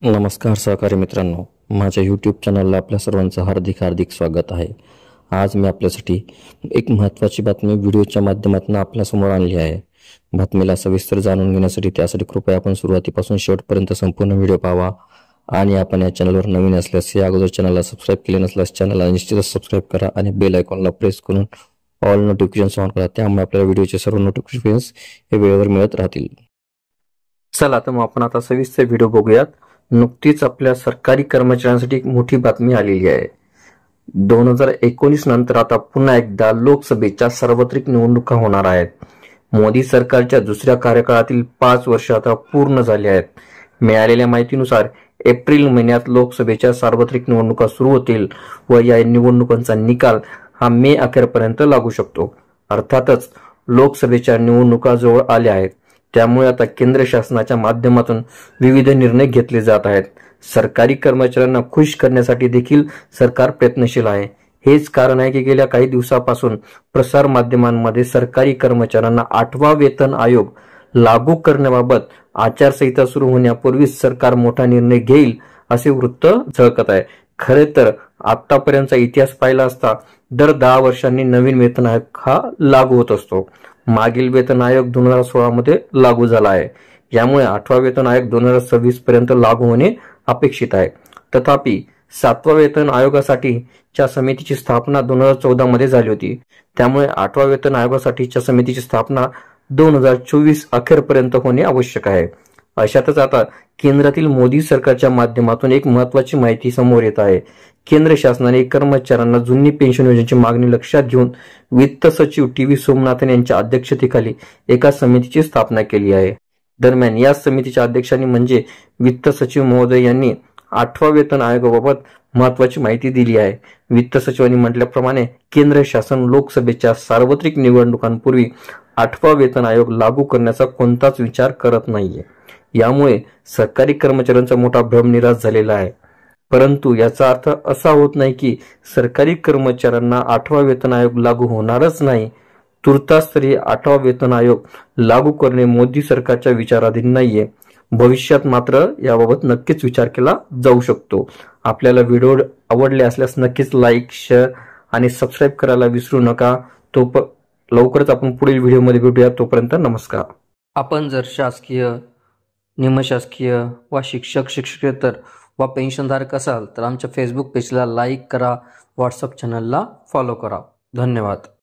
नमस्कार सहकारी मित्रांनो, माझ्या यूट्यूब चॅनलला आपल्या सर्वांचं हार्दिक स्वागत आहे। आज मी आपल्यासाठी एक महत्त्वाची बातमी व्हिडिओच्या माध्यमातून आपल्यासमोर आणली आहे। बातमीला सविस्तर जाणून घेण्यासाठी त्यासाठी कृपया आपण सुरुवातीपासून शेवटपर्यंत संपूर्ण व्हिडिओ पाहावा आणि आपण या चॅनलवर नवीन असल्यास या अगोदर चॅनलला सबस्क्राइब केले नसल्यास चॅनलला निश्चितच सबस्क्राइब करा आणि बेल आयकॉनला प्रेस करून ऑल नोटिफिकेशन ऑन करा। त्यामुळे आपल्याला व्हिडिओचे सर्व नोटिफिकेशन्स हे वेळेवर मिळत राहतील। चला तर मग आपण आता सविस्तर व्हिडिओ बघूयात। नुकतीच आपल्या सरकारी कर्मचाऱ्यांसाठी एक मोठी बातमी आलेली आहे। 2019 नंतर आता पुन्हा एकदा लोकसभेच्या सार्वत्रिक निवडणुका होणार आहेत। मोदी सरकारच्या दुसऱ्या कार्यकाळातील 5 वर्ष आता पूर्ण झाली आहेत। मिळालेल्या माहितीनुसार एप्रिल महिन्यात लोकसभेच्या सार्वत्रिक निवडणुका सुरू होतील व या निवडणुकांचा निकाल हा मे अखेरपर्यंत लागू शकतो। अर्थातच लोकसभेच्या निवडणुका जवळ आल्या आहेत, त्यामुळे आता केंद्र शासनाच्या माध्यमातून विविध निर्णय घेतले जात आहेत। सरकारी कर्मचाऱ्यांना खुश करण्यासाठी देखील सरकार प्रयत्नशील आहे। हेच कारण आहे की गेल्या काही दिवसापासून प्रसार माध्यमांमध्ये सरकारी कर्मचाऱ्यांना 8वा वेतन आयोग लागू करण्याबाबत आचारसंहिता सुरू होण्यापूर्वीच सरकार मोठा निर्णय घेईल असे वृत्त झळकत आहे। खरे तर आतापर्यंतचा इतिहास पाहिला असता दर 10 वर्षांनी नवीन वेतन आयोग हा लागू होत असतो। मागील वेतन आयोग 2016 मध्ये लागू झाला आहे। यामुळे 8वा वेतन आयोग 2026 पर्यंत लागू होणे अपेक्षित आहे। तथापि 7व्या वेतन आयोगासाठीच्या समितीची स्थापना 2014 मध्ये झाली होती। त्यामुळे 8व्या वेतन आयोगासाठीच्या समितीची स्थापना 2024 अखेरपर्यंत होणे आवश्यक आहे। अशातच आता केंद्रातील मोदी सरकारच्या माध्यमातून एक महत्त्वाची माहिती समोर येत आहे। केंद्र शासनाने कर्मचाऱ्यांना जुनी पेन्शन योजनेची मागणी लक्षात घेऊन वित्त सचिव टी.व्ही. सोमनाथन यांच्या अध्यक्षतेखाली एका समितीची स्थापना केली आहे। दरम्यान या समितीच्या अध्यक्षांनी म्हणजे वित्त सचिव महोदय यांनी 8व्या वेतन आयोगाबाबत महत्त्वाची माहिती दिली आहे। वित्त सचिवांनी म्हटल्याप्रमाणे केंद्र शासन लोकसभेच्या सार्वत्रिक निवडणुकांपूर्वी 8वा वेतन आयोग लागू करण्याचा कोणताच विचार करत नाहीये। यामुळे सरकारी कर्मचाऱ्यांचा मोठा भ्रम निराश झालेला आहे। परंतु याचा अर्थ असा होत नाही की सरकारी कर्मचाऱ्यांना 8वा वेतन आयोग लागू होणारच नाही। तुर्तास तरी 8वा वेतन आयोग लागू करणे मोदी सरकारच्या विचाराधीन नाहीये। भविष्यात मात्र याबाबत नक्कीच विचार केला जाऊ शकतो। आपल्याला व्हिडिओ आवडले असल्यास नक्कीच लाईक, शेअर आणि सबस्क्राइब करायला विसरू नका। लवकरच आपण पुढील व्हिडिओमध्ये भेटूया। तोपर्यंत नमस्कार। आपण जर शासकीय, निमशासकीय व शिक्षकेतर व पेन्शनधारक असाल तर आमच्या फेसबुक पेजला लाईक करा, व्हॉट्सअप चॅनलला फॉलो करा। धन्यवाद।